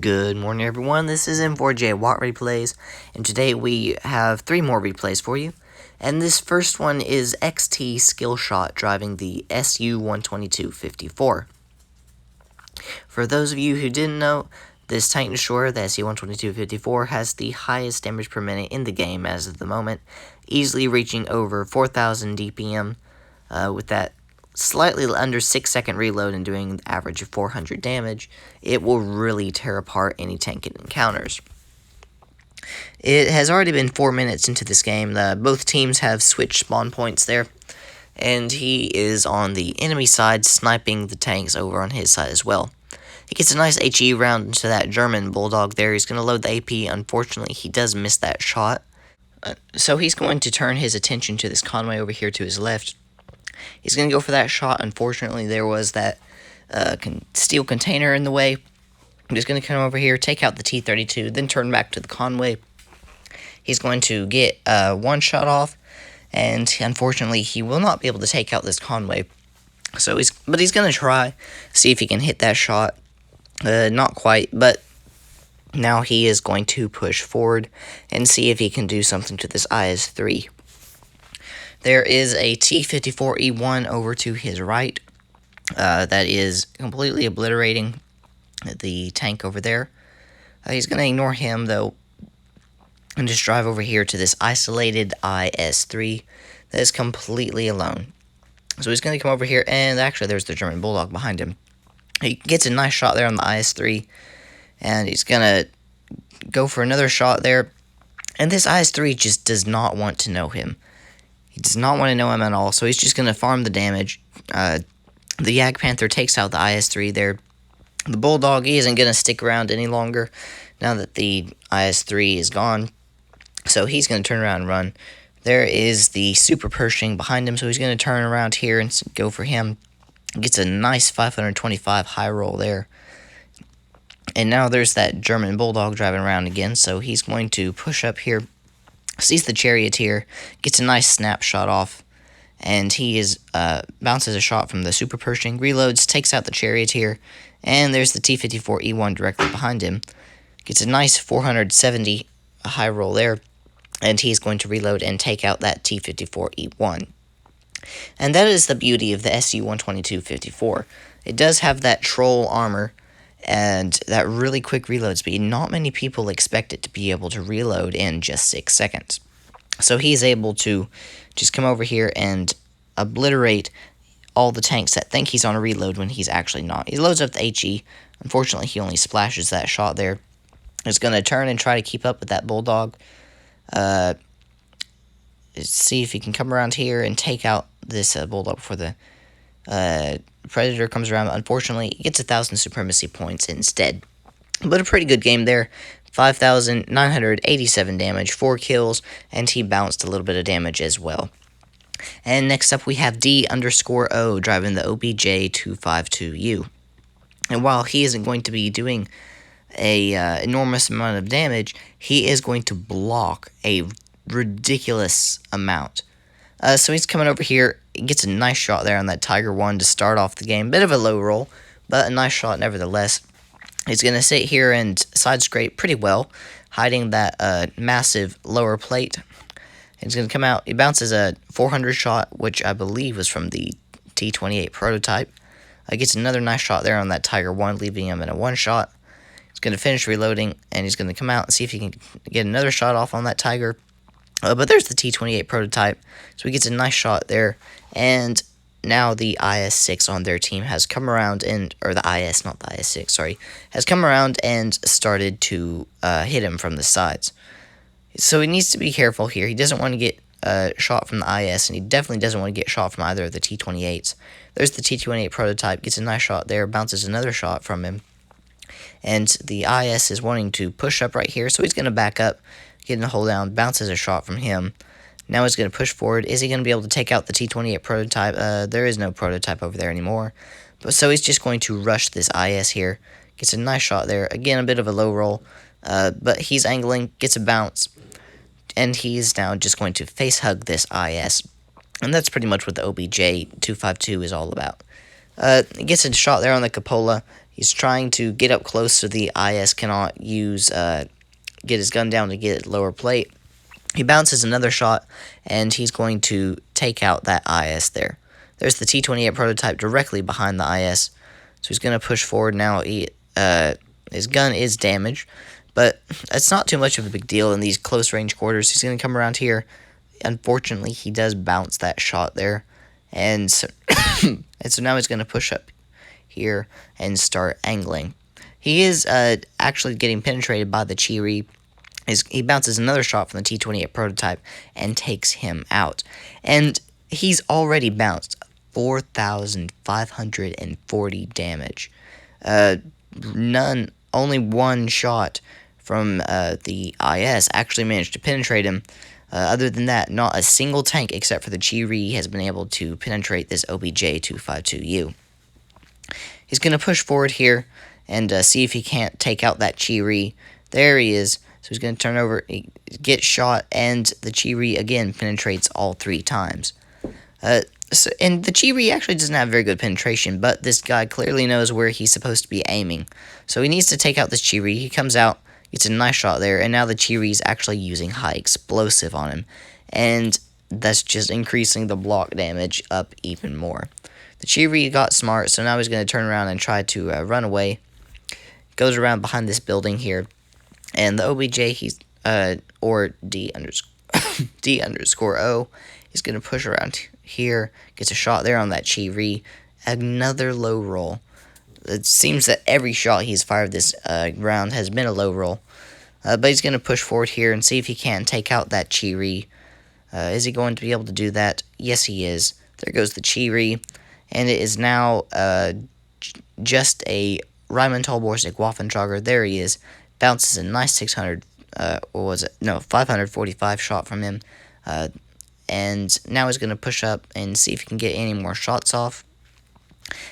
Good morning, everyone. This is M4J Watt Replays, and today we have 3 more replays for you. And this first one is XT Skillshot driving the SU-122-54. For those of you who didn't know, this tank destroyer, the SU-122-54, has the highest damage per minute in the game as of the moment, easily reaching over 4,000 DPM with that slightly under 6-second reload and doing an average of 400 damage. It will really tear apart any tank it encounters. It has already been 4 minutes into this game. Both teams have switched spawn points there, and he is on the enemy side sniping the tanks over on his side as well. He gets a nice HE round into that German bulldog there. He's going to load the AP. Unfortunately, he does miss that shot. So he's going to turn his attention to this Conway over here to his left. He's going to go for that shot. Unfortunately, there was that steel container in the way. I'm just going to come over here, take out the T-32, then turn back to the Conway. He's going to get one shot off, and unfortunately, he will not be able to take out this Conway. But he's going to try, see if he can hit that shot. Not quite, but now he is going to push forward and see if he can do something to this IS-3. There is a T-54E1 over to his right that is completely obliterating the tank over there. He's going to ignore him, though, and just drive over here to this isolated IS-3 that is completely alone. So he's going to come over here, and actually there's the German Bulldog behind him. He gets a nice shot there on the IS-3, and he's going to go for another shot there. And this IS-3 just does not want to know him. He does not want to know him at all, so he's just going to farm the damage. The Jagdpanther takes out the IS-3 there. The Bulldog, he isn't going to stick around any longer now that the IS-3 is gone, so he's going to turn around and run. There is the Super Pershing behind him, so he's going to turn around here and go for him. Gets a nice 525 high roll there. And now there's that German Bulldog driving around again, so he's going to push up here. Sees the Charioteer, gets a nice snapshot off, and he is bounces a shot from the Super Pershing, reloads, takes out the Charioteer, and there's the T-54E1 directly behind him. Gets a nice 470 high roll there, and he's going to reload and take out that T-54E1. And that is the beauty of the SU-122-54. It does have that troll armor and that really quick reload speed. Not many people expect it to be able to reload in just 6 seconds. So he's able to just come over here and obliterate all the tanks that think he's on a reload when he's actually not. He loads up the HE. Unfortunately, he only splashes that shot there. He's going to turn and try to keep up with that Bulldog. See if he can come around here and take out this Bulldog before the Predator comes around. Unfortunately, he gets 1,000 supremacy points instead. But a pretty good game there. 5,987 damage, 4 kills, and he bounced a little bit of damage as well. And next up we have D_O driving the OBJ-252U. And while he isn't going to be doing a enormous amount of damage, he is going to block a ridiculous amount. So he's coming over here. He gets a nice shot there on that Tiger 1 to start off the game. Bit of a low roll, but a nice shot nevertheless. He's going to sit here and side scrape pretty well, hiding that massive lower plate. He's going to come out. He bounces a 400 shot, which I believe was from the T-28 prototype. Gets another nice shot there on that Tiger 1, leaving him in a 1 shot. He's going to finish reloading, and he's going to come out and see if he can get another shot off on that Tiger. But there's the T-28 prototype, so he gets a nice shot there, and now the IS-6 on their team has come around or the IS, not the IS-6, sorry, has come around and started to hit him from the sides. So he needs to be careful here. He doesn't want to get shot from the IS, and he definitely doesn't want to get shot from either of the T-28s. There's the T-28 prototype, gets a nice shot there, bounces another shot from him, and the IS is wanting to push up right here, so he's going to back up, getting a hold down, bounces a shot from him. Now he's going to push forward. Is he going to be able to take out the T-28 prototype? There is no prototype over there anymore. So he's just going to rush this IS here. Gets a nice shot there. Again, a bit of a low roll. But he's angling, gets a bounce. And he's now just going to face hug this IS. And that's pretty much what the OBJ-252 is all about. Gets a shot there on the cupola, He's trying to get up close so the IS cannot get his gun down to get lower plate. He bounces another shot, and he's going to take out that IS there. There's the T-28 prototype directly behind the IS, so he's going to push forward now. His gun is damaged, but it's not too much of a big deal in these close-range quarters. He's going to come around here. Unfortunately, he does bounce that shot there, and so, so now he's going to push up here and start angling. He is actually getting penetrated by the Cheery. He bounces another shot from the T-28 prototype and takes him out. And he's already bounced 4,540 damage. Only one shot from the IS actually managed to penetrate him. Other than that, not a single tank except for the Cheery has been able to penetrate this OBJ-252U. He's going to push forward here and see if he can't take out that Cheery. There he is. So he's going to turn over, get shot, and the Cheery again penetrates all 3 times. And the Cheery actually doesn't have very good penetration, but this guy clearly knows where he's supposed to be aiming. So he needs to take out this Cheery. He comes out, gets a nice shot there, and now the Cheery's actually using high explosive on him. And that's just increasing the block damage up even more. The Cheery got smart, so now he's going to turn around and try to run away. Goes around behind this building here. And the OBJ, or D_O, he's going to push around here, gets a shot there on that Cheery, another low roll. It seems that every shot he's fired this round has been a low roll. But he's going to push forward here and see if he can take out that Cheery. Is he going to be able to do that? Yes, he is. There goes the Cheery, and it is now just a Rheinmetall-Borsig Waffentrager. There he is. Bounces a nice 545 shot from him. And now he's going to push up and see if he can get any more shots off.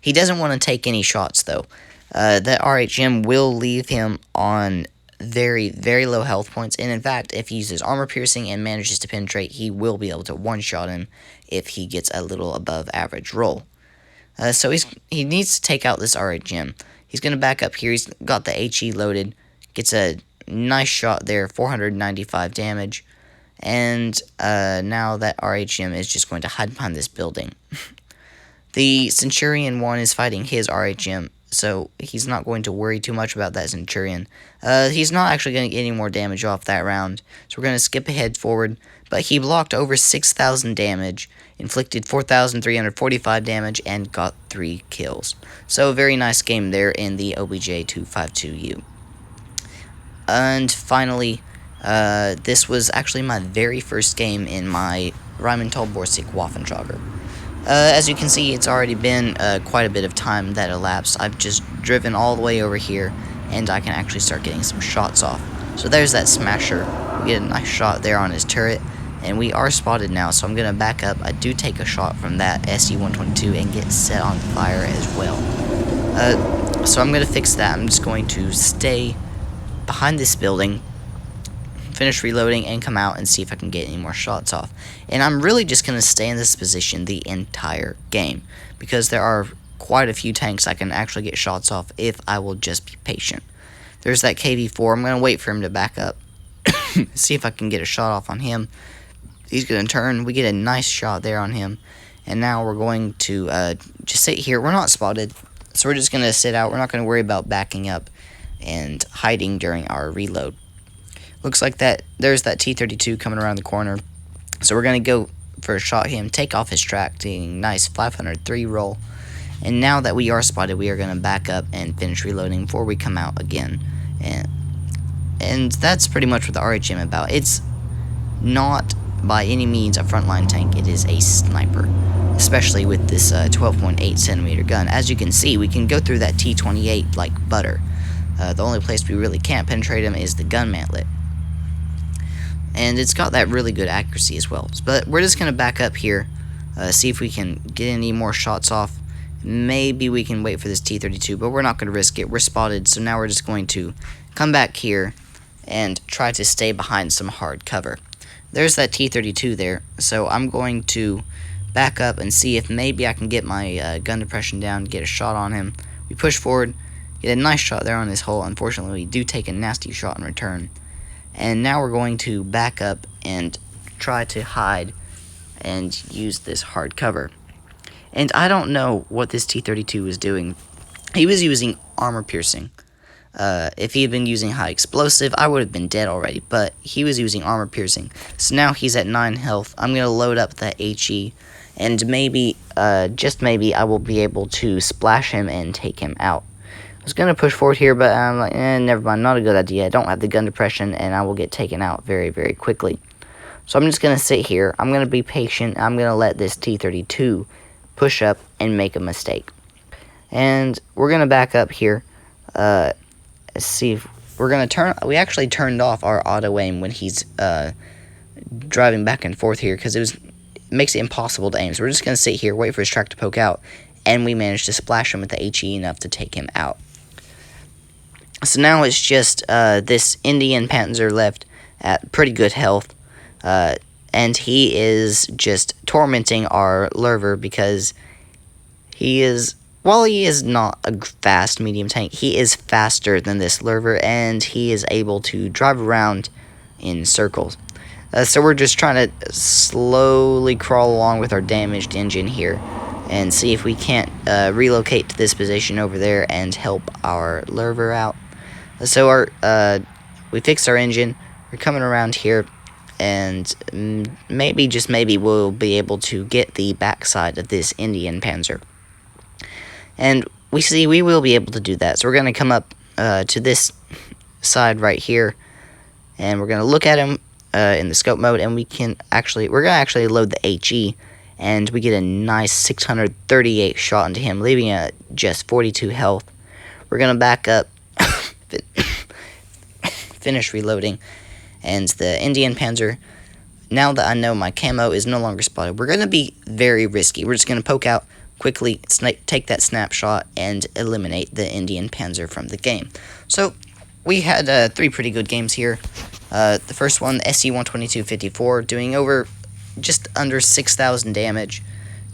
He doesn't want to take any shots, though. That RHM will leave him on very, very low health points. And in fact, if he uses armor piercing and manages to penetrate, he will be able to one-shot him if he gets a little above average roll. So he needs to take out this RHM. He's going to back up here. He's got the HE loaded. Gets a nice shot there, 495 damage. And now that RHM is just going to hide behind this building. The Centurion 1 is fighting his RHM, so he's not going to worry too much about that Centurion. He's not actually going to get any more damage off that round, so we're going to skip ahead forward. But he blocked over 6,000 damage, inflicted 4,345 damage, and got 3 kills. So a very nice game there in the OBJ-252U. And finally, this was actually my very first game in my Rheinmetall-Borsig Waffentrager. As you can see, it's already been quite a bit of time that elapsed. I've just driven all the way over here, and I can actually start getting some shots off. So there's that smasher. We get a nice shot there on his turret, and we are spotted now, so I'm going to back up. I do take a shot from that SU-122 and get set on fire as well. So I'm going to fix that. I'm just going to stay behind this building, finish reloading, and come out and see if I can get any more shots off. And I'm really just going to stay in this position the entire game, because there are quite a few tanks I can actually get shots off if I will just be patient. There's that KV-4. I'm going to wait for him to back up, see if I can get a shot off on him. He's going to turn. We get a nice shot there on him. And now we're going to just sit here. We're not spotted, so we're just going to sit out. We're not going to worry about backing up and hiding during our reload. Looks like that there's that T-32 coming around the corner. So we're going to go for a shot him, take off his track, taking nice 503 roll. And now that we are spotted, we are going to back up and finish reloading before we come out again. And that's pretty much what the RHM about. It's not by any means a frontline tank. It is a sniper, especially with this 12.8 centimeter gun. As you can see, we can go through that T-28 like butter. The only place we really can't penetrate him is the gun mantlet. And it's got that really good accuracy as well. But we're just going to back up here, see if we can get any more shots off. Maybe we can wait for this T-32, but we're not going to risk it. We're spotted, so now we're just going to come back here and try to stay behind some hard cover. There's that T-32 there, so I'm going to back up and see if maybe I can get my gun depression down, get a shot on him. We push forward, Get a nice shot there on his hull. Unfortunately, we do take a nasty shot in return. And now we're going to back up and try to hide and use this hard cover. And I don't know what this T-32 was doing. He was using armor piercing. If he had been using high explosive, I would have been dead already, but he was using armor piercing. So now he's at 9 health. I'm going to load up the HE, and maybe, just maybe, I will be able to splash him and take him out. I was going to push forward here, but I'm like, never mind, not a good idea. I don't have the gun depression, and I will get taken out very, very quickly. So I'm just going to sit here. I'm going to be patient. I'm going to let this T-32 push up and make a mistake. And we're going to back up here. Let's see if we're going to turn... We actually turned off our auto-aim when he's driving back and forth here, because it makes it impossible to aim. So we're just going to sit here, wait for his track to poke out, and we managed to splash him with the HE enough to take him out. So now it's just this Indian Panzer left at pretty good health, and he is just tormenting our Lurver because he is... While he is not a fast medium tank, he is faster than this Lurver, and he is able to drive around in circles. So we're just trying to slowly crawl along with our damaged engine here and see if we can't relocate to this position over there and help our Lurver out. So we fixed our engine. We're coming around here, and maybe, just maybe, we'll be able to get the backside of this Indian Panzer. And we will be able to do that. So we're going to come up to this side right here, and we're going to look at him in the scope mode, and we're going to actually load the HE, and we get a nice 638 shot into him, leaving at just 42 health. We're going to back up, finish reloading, and the Indian Panzer, now that I know my camo is no longer spotted, we're going to be very risky. We're just going to poke out, quickly take that snapshot, and eliminate the Indian Panzer from the game. So we had 3 pretty good games here. The first one, the SU-122-54, doing over just under 6,000 damage.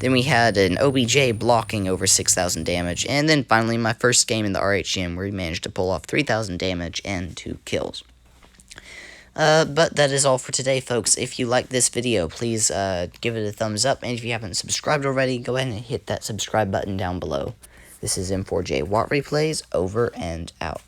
Then we had an OBJ blocking over 6,000 damage. And then finally my first game in the RHM, where we managed to pull off 3,000 damage and 2 kills. But that is all for today, folks. If you like this video, please give it a thumbs up. And if you haven't subscribed already, go ahead and hit that subscribe button down below. This is M4J Watt Replays, over and out.